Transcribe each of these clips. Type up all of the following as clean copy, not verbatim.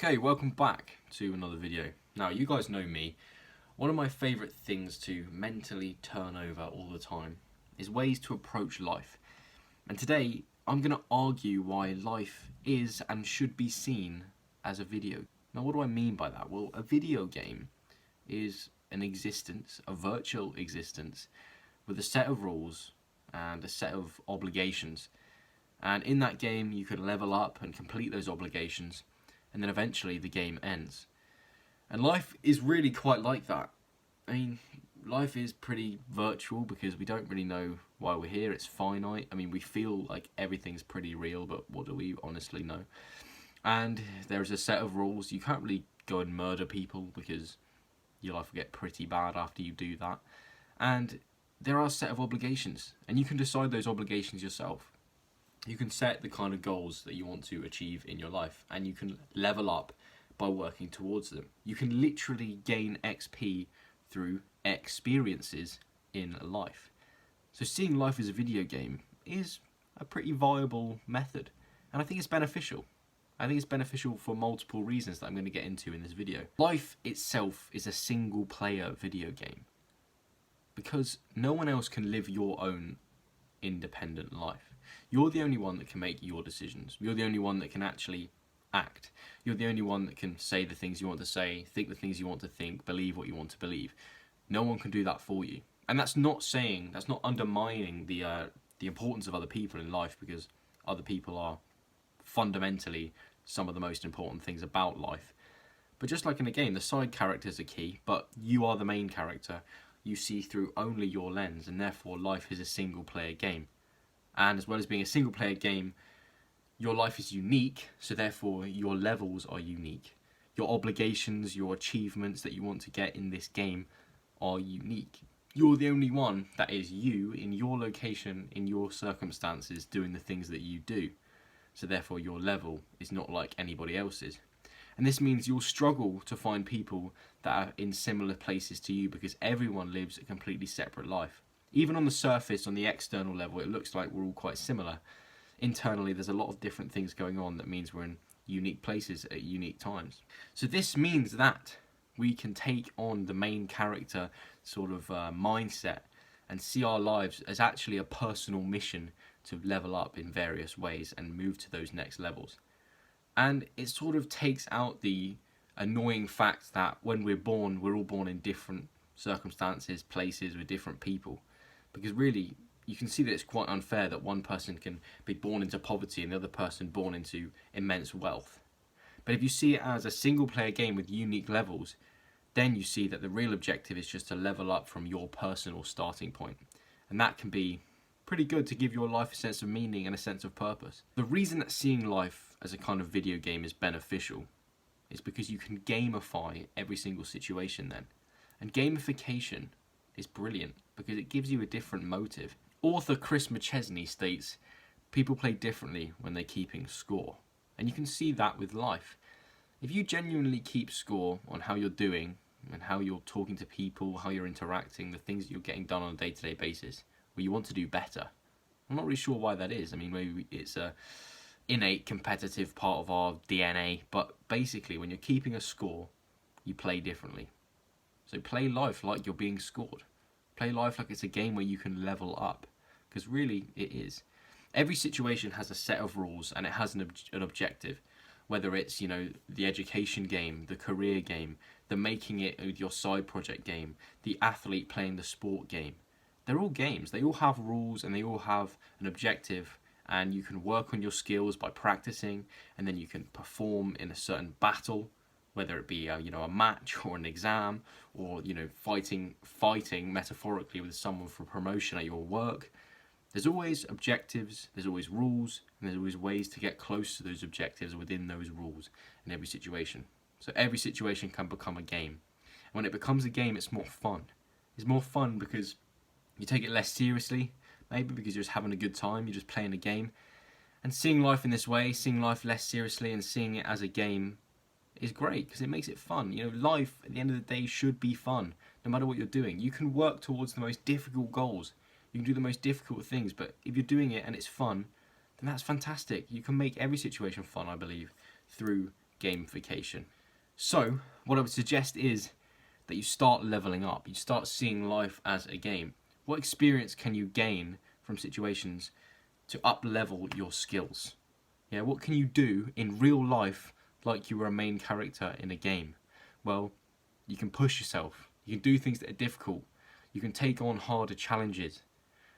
Okay, welcome back to another video. Now, you guys know me. One of my favourite things to mentally turn over all the time is ways to approach life. And today, I'm going to argue why life is and should be seen as a video. Now, what do I mean by that? Well, a video game is an existence, a virtual existence, with a set of rules and a set of obligations. And in that game, you can level up and complete those obligations, and then eventually the game ends. And life is really quite like that. I mean, life is pretty virtual because we don't really know why we're here. It's finite. I mean, we feel like everything's pretty real, but what do we honestly know? And there's a set of rules. You can't really go and murder people because your life will get pretty bad after you do that. And there are a set of obligations, and you can decide those obligations yourself. You can set the kind of goals that you want to achieve in your life, and you can level up by working towards them. You can literally gain XP through experiences in life. So seeing life as a video game is a pretty viable method, and I think it's beneficial. I think it's beneficial for multiple reasons that I'm going to get into in this video. Life itself is a single player video game because no one else can live your own independent life. You're the only one that can make your decisions. You're the only one that can actually act. You're the only one that can say the things you want to say, think the things you want to think, believe what you want to believe. No one can do that for you. And that's not undermining the importance of other people in life, because other people are fundamentally some of the most important things about life. But just like in a game, the side characters are key, but you are the main character. You see through only your lens, and therefore life is a single player game. And as well as being a single player game, your life is unique, so therefore your levels are unique. Your obligations, your achievements that you want to get in this game are unique. You're the only one that is you in your location, in your circumstances, doing the things that you do. So therefore your level is not like anybody else's. And this means you'll struggle to find people that are in similar places to you, because everyone lives a completely separate life. Even on the surface, on the external level, it looks like we're all quite similar. Internally, there's a lot of different things going on that means we're in unique places at unique times. So this means that we can take on the main character sort of mindset and see our lives as actually a personal mission to level up in various ways and move to those next levels. And it sort of takes out the annoying fact that when we're born, we're all born in different circumstances, places, with different people. Because really, you can see that it's quite unfair that one person can be born into poverty and the other person born into immense wealth. But if you see it as a single player game with unique levels, then you see that the real objective is just to level up from your personal starting point. And that can be pretty good to give your life a sense of meaning and a sense of purpose. The reason that seeing life as a kind of video game is beneficial is because you can gamify every single situation then. And gamification is brilliant because it gives you a different motive. Author Chris McChesney states, people play differently when they're keeping score. And you can see that with life. If you genuinely keep score on how you're doing and how you're talking to people, how you're interacting, the things that you're getting done on a day-to-day basis, well, you want to do better. I'm not really sure why that is. I mean, maybe it's a innate competitive part of our DNA, but basically when you're keeping a score, you play differently. So play life like you're being scored. Play life like it's a game where you can level up, because really it is. Every situation has a set of rules and it has an objective, whether it's, the education game, the career game, the making it with your side project game, the athlete playing the sport game. They're all games. They all have rules and they all have an objective, and you can work on your skills by practicing, and then you can perform in a certain battle, whether it be a match or an exam, or fighting metaphorically with someone for promotion at your work. There's always objectives, there's always rules, and there's always ways to get close to those objectives within those rules in every situation. So every situation can become a game. And when it becomes a game, it's more fun. It's more fun because you take it less seriously, maybe because you're just having a good time, you're just playing a game. And seeing life in this way, seeing life less seriously and seeing it as a game is great because it makes it fun. Life at the end of the day should be fun, no matter what you're doing. You can work towards the most difficult goals. You can do the most difficult things, but if you're doing it and it's fun, then that's fantastic. You can make every situation fun, I believe, through gamification. So what I would suggest is that you start leveling up. You start seeing life as a game. What experience can you gain from situations to up level your skills? Yeah, what can you do in real life like you were a main character in a game? Well, you can push yourself. You can do things that are difficult. You can take on harder challenges.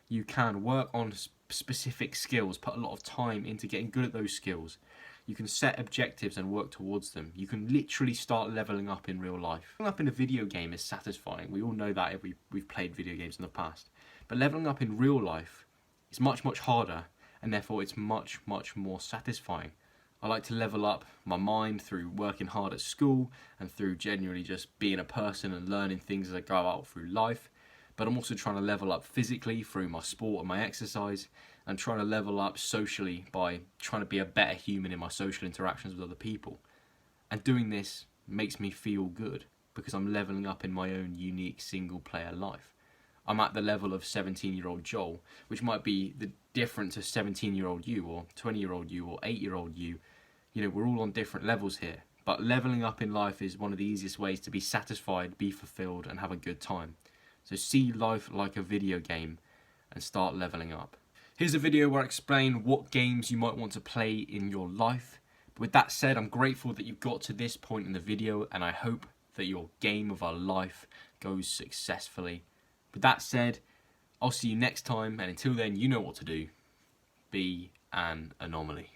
You can work on specific skills, put a lot of time into getting good at those skills. You can set objectives and work towards them. You can literally start leveling up in real life. Leveling up in a video game is satisfying. We all know that if we've played video games in the past. But leveling up in real life is much, much harder, and therefore it's much, much more satisfying. I like to level up my mind through working hard at school and through genuinely just being a person and learning things as I go out through life. But I'm also trying to level up physically through my sport and my exercise, and trying to level up socially by trying to be a better human in my social interactions with other people. And doing this makes me feel good because I'm leveling up in my own unique single player life. I'm at the level of 17-year-old Joel, which might be the different to 17-year-old you or 20-year-old you or 8-year-old you. You know, we're all on different levels here. But leveling up in life is one of the easiest ways to be satisfied, be fulfilled, and have a good time. So see life like a video game and start leveling up. Here's a video where I explain what games you might want to play in your life. But with that said, I'm grateful that you got to this point in the video, and I hope that your game of a life goes successfully. With that said, I'll see you next time, and until then, you know what to do. Be an anomaly.